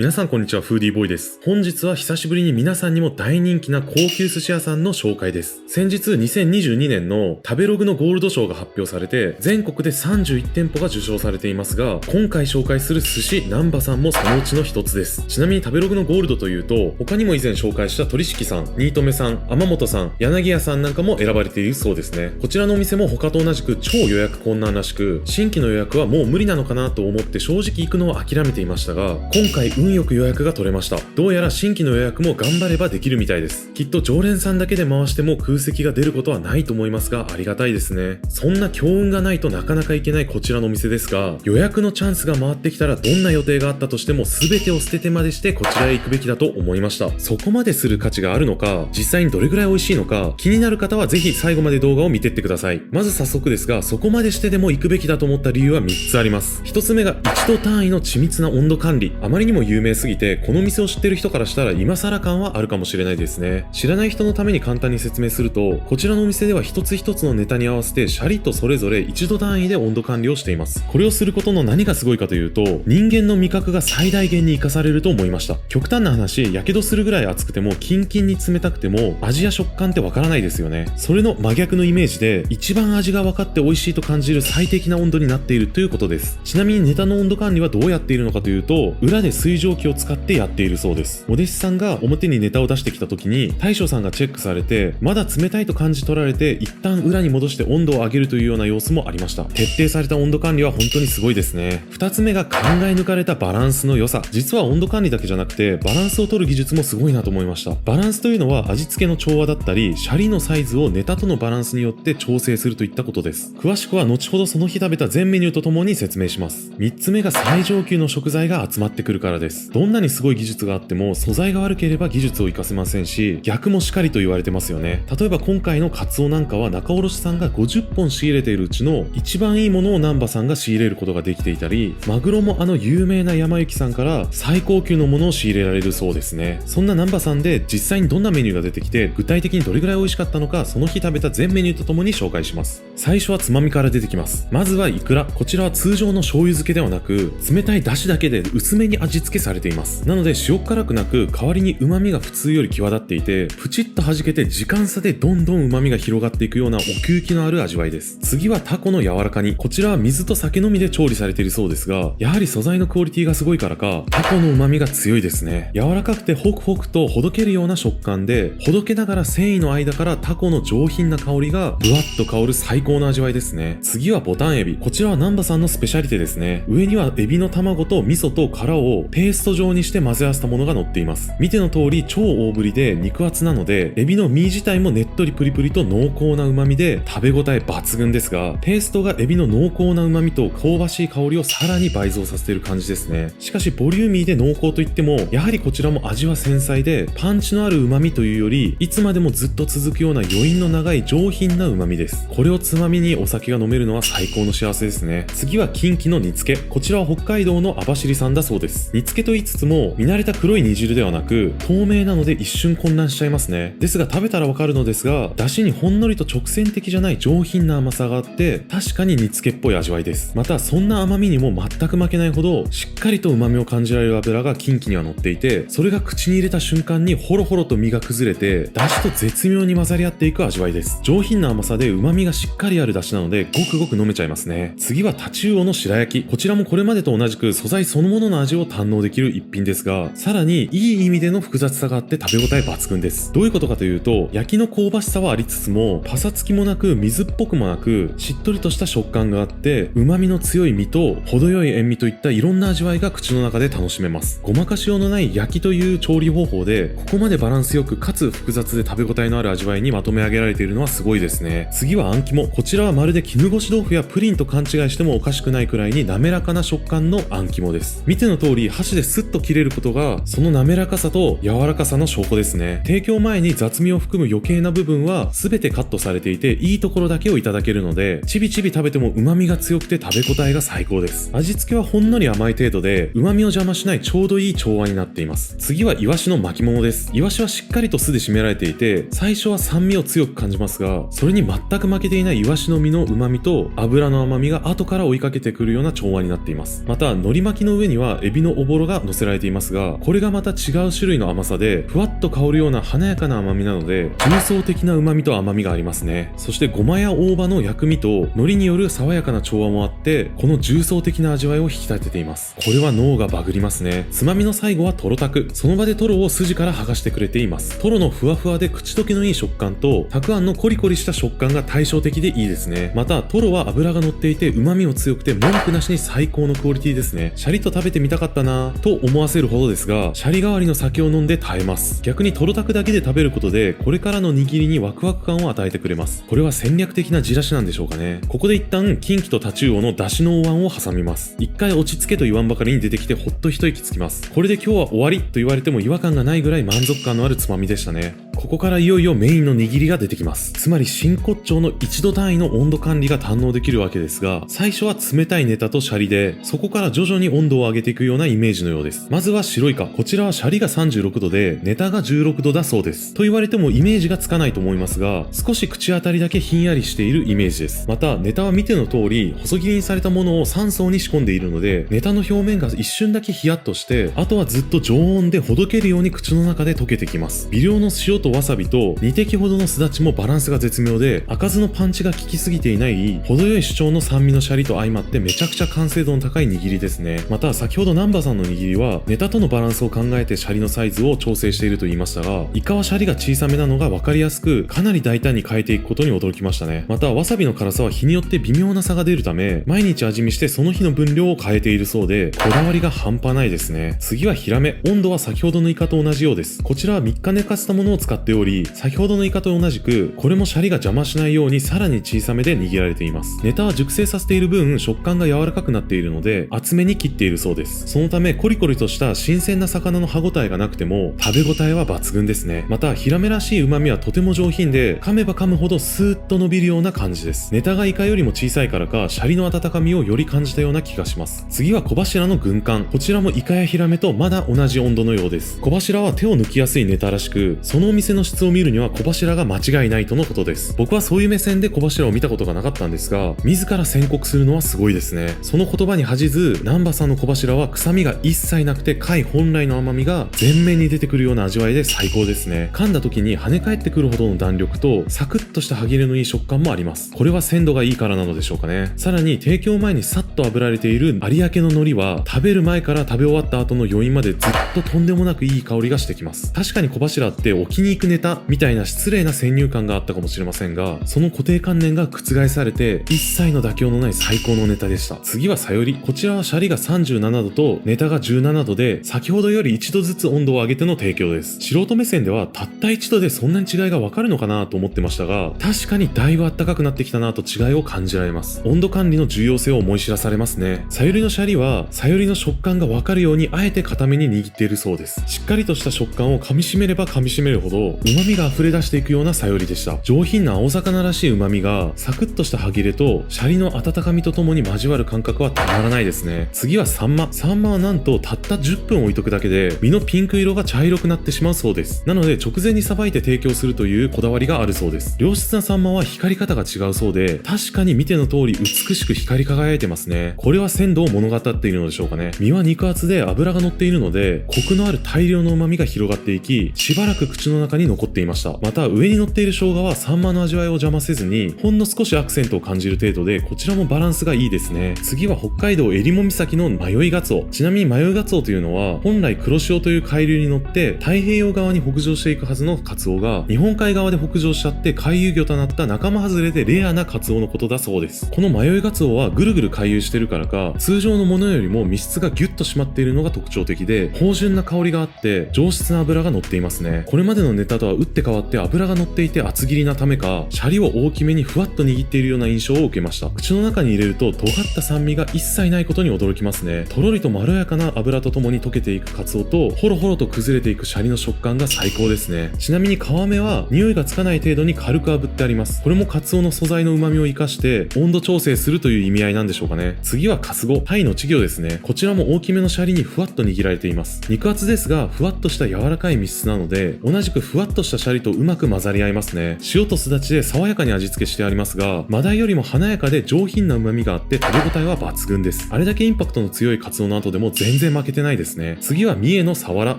皆さんこんにちは、フーディーボーイです。本日は久しぶりに皆さんにも大人気な高級寿司屋さんの紹介です。先日2022年の食べログのゴールド賞が発表されて、全国で31店舗が受賞されていますが、今回紹介する寿司南波さんもそのうちの一つです。ちなみに食べログのゴールドというと、他にも以前紹介した鳥敷さん、新留さん、天本さん、柳屋さんなんかも選ばれているそうですね。こちらのお店も他と同じく超予約困難らしく、新規の予約はもう無理なのかなと思って正直行くのを諦めていましたが、今回運よく予約が取れました。どうやら新規の予約も頑張ればできるみたいです。きっと常連さんだけで回しても空席が出ることはないと思いますが、ありがたいですね。そんな強運がないとなかなか行けないこちらのお店ですが、予約のチャンスが回ってきたらどんな予定があったとしても全てを捨ててまでしてこちらへ行くべきだと思いました。そこまでする価値があるのか、実際にどれぐらい美味しいのか、気になる方はぜひ最後まで動画を見てってください。まず早速ですが、そこまでしてでも行くべきだと思った理由は3つあります。1つ目が1度単位の緻密な温度管理。あまりにも有名すぎて、この店を知ってる人からしたら今更感はあるかもしれないですね。知らない人のために簡単に説明すると、こちらのお店では一つ一つのネタに合わせてシャリとそれぞれ1度単位で温度管理をしています。これをすることの何がすごいかというと、人間の味覚が最大限に活かされると思いました。極端な話、やけどするぐらい熱くてもキンキンに冷たくても味や食感ってわからないですよね。それの真逆のイメージで、一番味が分かって美味しいと感じる最適な温度になっているということです。ちなみにネタの温度管理はどうやっているのかというと、裏で水蒸気を使ってやっているそうです。お弟子さんが表にネタを出してきた時に大将さんがチェックされて、まだ冷たいと感じ取られて一旦裏に戻して温度を上げるというような様子もありました。徹底された温度管理は本当にすごいですね。2つ目が考え抜かれたバランスの良さ。実は温度管理だけじゃなくてバランスを取る技術もすごいなと思いました。バランスというのは味付けの調和だったり、シャリのサイズをネタとのバランスによって調整するといったことです。詳しくは後ほどその日食べた全メニューとともに説明します。3つ目が最上級の食材が集まってくるからです。どんなにすごい技術があっても素材が悪ければ技術を活かせませんし、逆もしかりと言われてますよね。例えば今回のカツオなんかは仲卸さんが50本仕入れているうちの一番いいものを南波さんが仕入れることができていたり、マグロも有名な山幸さんから最高級のものを仕入れられるそうですね。そんな南波さんで実際にどんなメニューが出てきて、具体的にどれぐらい美味しかったのか、その日食べた全メニューとともに紹介します。最初はつまみから出てきます。まずはイクラ。こちらは通常の醤油漬けではなく、冷たい出汁だけで薄めに味付けされています。なので塩辛くなく、代わりに旨味が普通より際立っていて、プチッと弾けて時間差でどんどん旨味が広がっていくような奥行きのある味わいです。次はタコの柔らか煮。こちらは水と酒のみで調理されているそうですが、やはり素材のクオリティがすごいからか、タコの旨味が強いですね。柔らかくてホクホクとほどけるような食感で、ほどけながら繊維の間からタコの上品な香りがぶわっと香る最高の味わいですね。次はボタンエビ。こちらは南波さんのスペシャリテですね。上にはエビの卵と味噌と殻をペースト状にして混ぜ合わせたものが乗っています。見ての通り超大ぶりで肉厚なので、エビの身自体もねっとりプリプリと濃厚な旨味で食べ応え抜群ですが、ペーストがエビの濃厚な旨味と香ばしい香りをさらに倍増させている感じですね。しかしボリューミーで濃厚といっても、やはりこちらも味は繊細で、パンチのある旨味というより、いつまでもずっと続くような余韻の長い上品な旨味です。これをつまみにお酒が飲めるのは最高の幸せですね。次はキンキの煮付け。こちらは北海道の網走産だそうです。煮付けと言いつつも、見慣れた黒い煮汁ではなく、透明なので一瞬混乱しちゃいますね。ですが食べたらわかるのですが、出汁にほんのりと直線的じゃない上品な甘さがあって、確かに煮付けっぽい味わいです。またそんな甘みにも全く負けないほど、しっかりと旨味を感じられる油がキンキには乗っていて、それが口に入れた瞬間にホロホロと身が崩れて、出汁と絶妙に混ざり合っていく味わいです。上品な甘さで旨味がしっかりある出汁なので、ごくごく飲めちゃいますね。次はタチウオの白焼き。こちらもこれまでと同じく素材そのものの味を堪能できる一品ですが、さらにいい意味での複雑さがあって食べ応え抜群です。どういうことかというと、焼きの香ばしさはありつつも、パサつきもなく水っぽくもなく、しっとりとした食感があって、旨味の強い身と程よい塩味といったいろんな味わいが口の中で楽しめます。ごまかしようのない焼きという調理方法で、ここまでバランスよくかつ複雑で食べ応えのある味わいにまとめ上げられているのはすごいですね。次はあん肝。こちらはまるで絹ごし豆腐やプリンと勘違いしてもおかしくないくらいに滑らかな食感のあん肝です。見ての通り箸でスッと切れることが、その滑らかさと柔らかさの証拠ですね。提供前に雑味を含む余計な部分は全てカットされていて、いいところだけをいただけるので、ちびちび食べても旨味が強くて食べ応えが最高です。味付けはほんのり甘い程度で、旨味を邪魔しないちょうどいい調和になっています。次はイワシの巻物です。イワシはしっかりと酢で締められていて、最初は酸味を強く感じますが、それに全く負けていないイワシの身の旨味と油の甘みが後から追いかけてくるような調和になっています。また海苔巻きの上にはエビのおぼろが乗せられていますが、これがまた違う種類の甘さで、ふわっと香るような華やかな甘みなので、重層的な旨味と甘みがありますね。そしてごまや大葉の薬味と海苔による爽やかな調和もあって、この重層的な味わいを引き立てています。これは脳がバグりますね。つまみの最後はトロタク。その場でトロを筋から剥がしてくれています。トロのふわふわで口溶けのいい食感と、たくあんのコリコリした食感が対照的でいいですね。また、トロは脂が乗っていて旨味も強くて文句なしに最高のクオリティですね。シャリと食べてみたかったなぁと思わせるほどですが、シャリ代わりの酒を飲んで耐えます。逆にトロタクだけで食べることで、これからの握りにワクワク感を与えてくれます。これは戦略的な地出しなんでしょうかね。ここで一旦、近畿とタチウオの出汁のお椀を挟みます。一回落ち着けと言わんばかりに出てきてほっと一息つきます。これで今日は終わりと言われても違和感がないぐらい満足感のあるつまみでしたね。ここからいよいよメインの握りが出てきます。つまり真骨頂の1度単位の温度管理が堪能できるわけですが、最初は冷たいネタとシャリで、そこから徐々に温度を上げていくようなイメージのようです。まずは白イカ。こちらはシャリが36度で、ネタが16度だそうです。と言われてもイメージがつかないと思いますが、少し口当たりだけひんやりしているイメージです。また、ネタは見ての通り、細切りにされたものを3層に仕込んでいるので、ネタの表面が一瞬だけヒヤッとして、あとはずっと常温でほどけるように口の中で溶けてきます。微量の塩とわさびと2滴ほどのすだちもバランスが絶妙で、開かずのパンチが効きすぎていない程よい主張の酸味のシャリと相まってめちゃくちゃ完成度の高い握りですね。また先ほど南波さんの握りはネタとのバランスを考えてシャリのサイズを調整していると言いましたが、イカはシャリが小さめなのが分かりやすく、かなり大胆に変えていくことに驚きましたね。またわさびの辛さは日によって微妙な差が出るため、毎日味見してその日の分量を変えているそうで、こだわりが半端ないですね。次はヒラメ。温度は先ほどのイカと同じようです。こちらは3日寝かせたものを使っており、先ほどのイカと同じく、これもシャリが邪魔しないようにさらに小さめで握られています。ネタは熟成させている分、食感が柔らかくなっているので、厚めに切っているそうです。そのため、コリコリとした新鮮な魚の歯ごたえがなくても、食べ応えは抜群ですね。また、ヒラメらしい旨味はとても上品で、噛めば噛むほどスーッと伸びるような感じです。ネタがイカよりも小さいからか、シャリの温かみをより感じたような気がします。次は小柱の軍艦。こちらもイカやヒラメとまだ同じ温度のようです。小柱は手を抜きやすいネタらしく、そのお店の質を見るには小柱が間違いないとのことです。僕はそういう目線で小柱を見たことがなかったんですが、自ら宣告するのはすごいですね。その言葉に恥じず、南波さんの小柱は臭みが一切なくて貝本来の甘みが前面に出てくるような味わいで最高ですね。噛んだ時に跳ね返ってくるほどの弾力とサクッとした歯切れのいい食感もあります。これは鮮度がいいからなのでしょうかね。さらに提供前にさっと炙られている有明の海苔は食べる前から食べ終わった後の余韻までずっととんでもなくいい香りがしてきます。確かに小柱って置きに行くネタみたいな失礼な先入観があったかもしれませんが、その固定観念が覆されて一切の妥協のない最高のネタでした。次はさより。こちらはシャリが37度とネタが17度で、先ほどより1度ずつ温度を上げての提供です。素人目線ではたった1度でそんなに違いがわかるのかなと思ってましたが、確かにだいぶ暖かくなってきたなと違いを感じられます。温度管理の重要性を思い知らされますね。さよりのシャリはさよりの食感がわかるようにあえて固めに握っているそうです。しっかりとした食感を噛み締めれば噛み締めるほど旨味が溢れ出していくようなさよりでした。上品な青魚らしい旨味がサクッとした歯切れとシャリの温かみとともに交わる感覚はたまらないですね。次はサンマ。サンマはなんとたった10分置いとくだけで身のピンク色が茶色くなってしまうそうです。なので直前にさばいて提供するというこだわりがあるそうです。良質なサンマは光り方が違うそうで、確かに見ての通り美しく光り輝いてますね。これは鮮度を物語っているのでしょうかね。身は肉厚で脂が乗っているので、コクのある大量の旨味が広がっていき、しばらく口の中に残っていました。また上に乗っている生姜はサンマの味わいを邪魔せずに、ほんの少しアクセントを感じる程度で、こちらもバランスがいいですね。次は北海道えりも岬の迷いガツオ。ちなみに迷いガツオというのは、本来黒潮という海流に乗って太平洋側に北上していくはずのカツオが、日本海側で北上しちゃって回遊魚となった仲間外れでレアなカツオのことだそうです。この迷いガツオはぐるぐる回遊してるからか、通常のものよりも密質がギュッと締まっているのが特徴的で、芳醇な香りがあって上質な脂が乗っていますね。これまでのネタとは打って変わって脂が乗っていて厚切りなためか、シャリを大きめにふわっと握っているような印象を受けました。口の中に入れると尖った酸味が一切ないことに驚きますね。とろりとまろやかな脂とともに溶けていくカツオと、ほろほろと崩れていくシャリの食感が最高ですね。ちなみに皮目は匂いがつかない程度に軽く炙ってあります。これもカツオの素材の旨味を生かして温度調整するという意味合いなんでしょうかね。次はカスゴ。タイの稚魚ですね。こちらも大きめのシャリにふわっと握られています。肉厚ですがふわっとした柔らかい密質なので、同じくふわっとしたシャリとうまく混ざり合いますね。塩とすだちで爽やかに味付けしてありますが、マダイよりも華やかで上品な旨味があって食べ応えは抜群です。あれだけインパクトの強いカツオの後でも全然負けてないですね。次は三重のサワラ。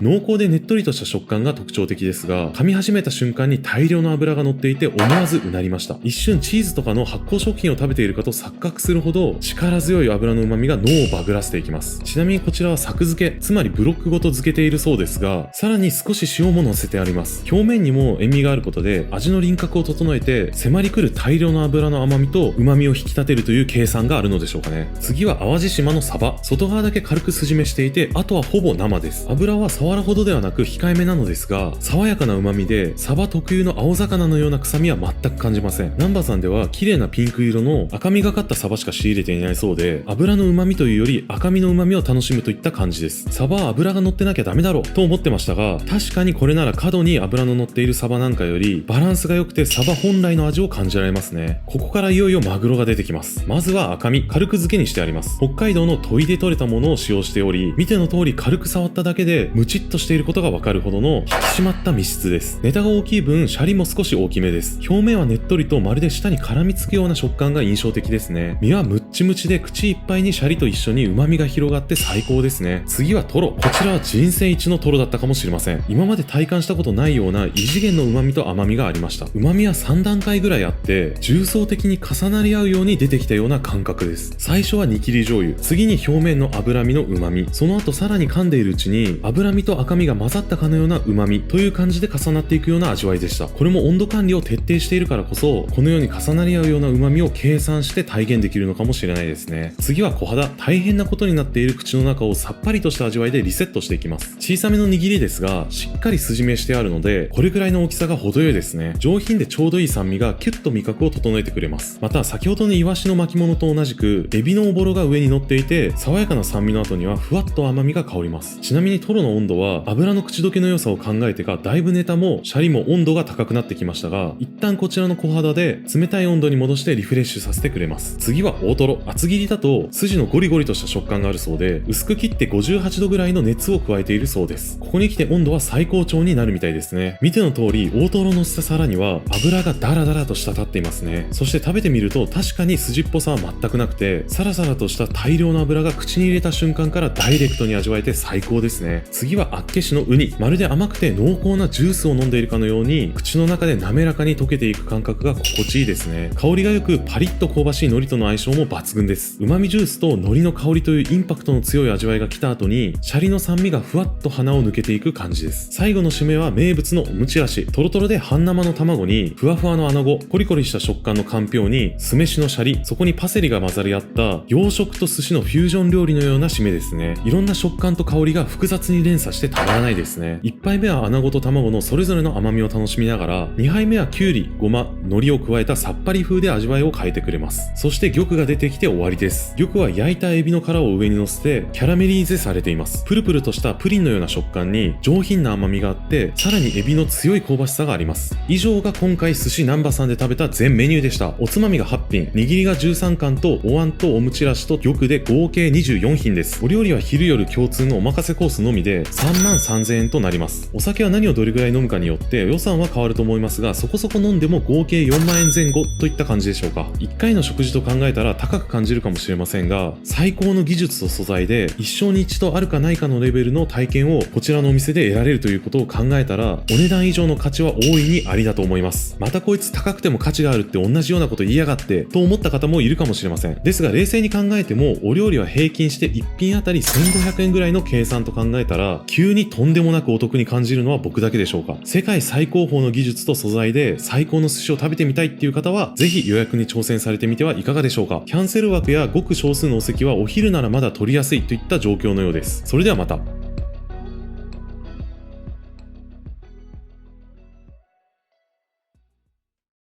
濃厚でねっとりとした食感が特徴的ですが、噛み始めた瞬間に大量の油が乗っていて思わずうなりました。一瞬チーズとかの発酵食品を食べているかと錯覚するほど力強い油の旨味が脳をバグらせていきます。ちなみにこちらは作漬け、つまりブロックごと漬けているそうですが、さらに少し塩も乗せてあります。表面にも塩味があることで味の輪郭を整えて、迫り来る大量の油の甘みと旨味を引き立てるという計算があるのでしょうかね。次は淡路島のサバ。外側だけ軽く筋目していて、あとはほぼ生です。油はサワラほどではなく控えめなのですが、爽やかな旨味でサバ特有の青魚のような臭みは全く感じません。南波さんでは綺麗なピンク色の赤みがかったサバしか仕入れていないそうで、油の旨味というより赤身の旨味を楽しむといった感じです。サバは油が乗ってなきゃダメだろうと思ってましたが、確かにこれなら過度に油の乗っているサバなんかよりバランスが良くてサバ本来の味を感じられますね。ここからいよいよマグロが出てきます。まずは赤身、軽く漬けにしてあります。北海道の砥井で採れたものを使用しており、見ての通り軽く触っただけでムチっとしていることがわかるほどの引き締まった身質です。ネタが大きい分シャリも少し大きめです。表面はねっとりとまるで舌に絡みつくような食感が印象的ですね。身はムッチムチで口いっぱいにシャリと一緒に旨味が広がって最高ですね。次はトロ。こちらは人生一のトロだったかもしれません。今まで体感したことないような異次元の旨味と甘みがありました。旨味は3段階ぐらいあって重層的に重なり合うように出てきたような感覚です。最初は煮切り醤油、次に表面の脂身の旨味、その後さらに噛んでいるうちに脂身と赤身が混ざったかのような旨味という感じで重なっていくような味わいでした。これも温度管理を徹底しているからこそこのように重なり合うような旨味を計算して体現できるのかもしれないですね。次は小肌。大変なことになっている口の中をさっぱりとした味わいでリセットしていきます。小さめの握りですがしっかり筋目してあるのでこれくらいの大きさが程よいですね。上品でちょうどいい酸味がキュッと味覚を整えてくれます。また先ほどのイワシの巻物と同じくエビのおぼろが上に乗っていて爽やかな酸味の後にはふわっと甘みが香ります。ちなみにトロの温度は油の口どけの良さを考えてかだいぶネタもシャリも温度が高くなってきましたが、一旦こちらの小肌で冷たい温度に戻してリフレッシュさせてくれます。次は大トロ。厚切りだと筋のゴリゴリとした食感があるそうで薄く切って58度ぐらいの熱を加えているそうです。ここに来て温度は最高潮になるみたいですね。見ての通り大トロのした皿には油がダラダラと滴っていますね。そして食べてみると確かに筋っぽさは全くなくてサラサラとした大量の油が口に入れた瞬間からダイレクトに味わえて最高ですね。次は厚岸のウニ。まるで甘くて濃厚なジュースを飲んでいるかのように口の中で滑らかに溶けていく感覚が心地いいですね。香りがよくパリッと香ばしい海苔との相性も抜群です。旨味ジュースと海苔の香りというインパクトの強い味わいが来た後にシャリの酸味がふわっと鼻を抜けていく感じです。最後の締めは名物のおむちらし。トロトロで半生の卵にふわふわの穴子、コリコリした食感のかんぴょうに酢飯のシャリ、そこにパセリが混ざり合った洋食と寿司のフュージョン料理のような締めですね。いろんな食感と香りが複雑に連鎖してたまらないですね。1杯目は穴子と卵のそれぞれの甘みを楽しみながら2杯目はきゅうり、ごま、海苔を加えたさっぱり風で味わいを変えてくれます。そして玉が出てきて終わりです。玉は焼いたエビの殻を上に乗せてキャラメリーゼされています。プルプルとしたプリンのような食感に上品な甘みがあってさらにエビの強い香ばしさがあります。以上が今回寿司南波さんで食べた全メニューでした。おつまみが8品、握りが13貫とお椀とおむちらしと玉で合計24品です。お料理は昼夜共通のお任せコースのみで33,000円となります。お酒は何をどれぐらい飲むかによって予算は変わると思いますが、そこそこ飲んでも合計4万円前後といった感じでしょうか。1回の食事と考えたら高く感じるかもしれませんが、最高の技術と素材で一生に一度あるかないかのレベルの体験をこちらのお店で得られるということを考えたら、お値段以上の価値は大いにありだと思います。またこいつ高くても価値があるって同じようなこと言いやがってと思った方もいるかもしれません。ですが冷静に考えてもお料理は平均して1品あたり1500円ぐらいの計算と考えたら急にとんでもなくお得に感じるのは僕だけでしょうか。世界最高峰の技術と素材で最高の寿司を食べてみたいっていう方はぜひ予約に挑戦されてみてはいかがでしょうか。キャンセル枠やごく少数のお席はお昼ならまだ取りやすいといった状況のようです。それではまた。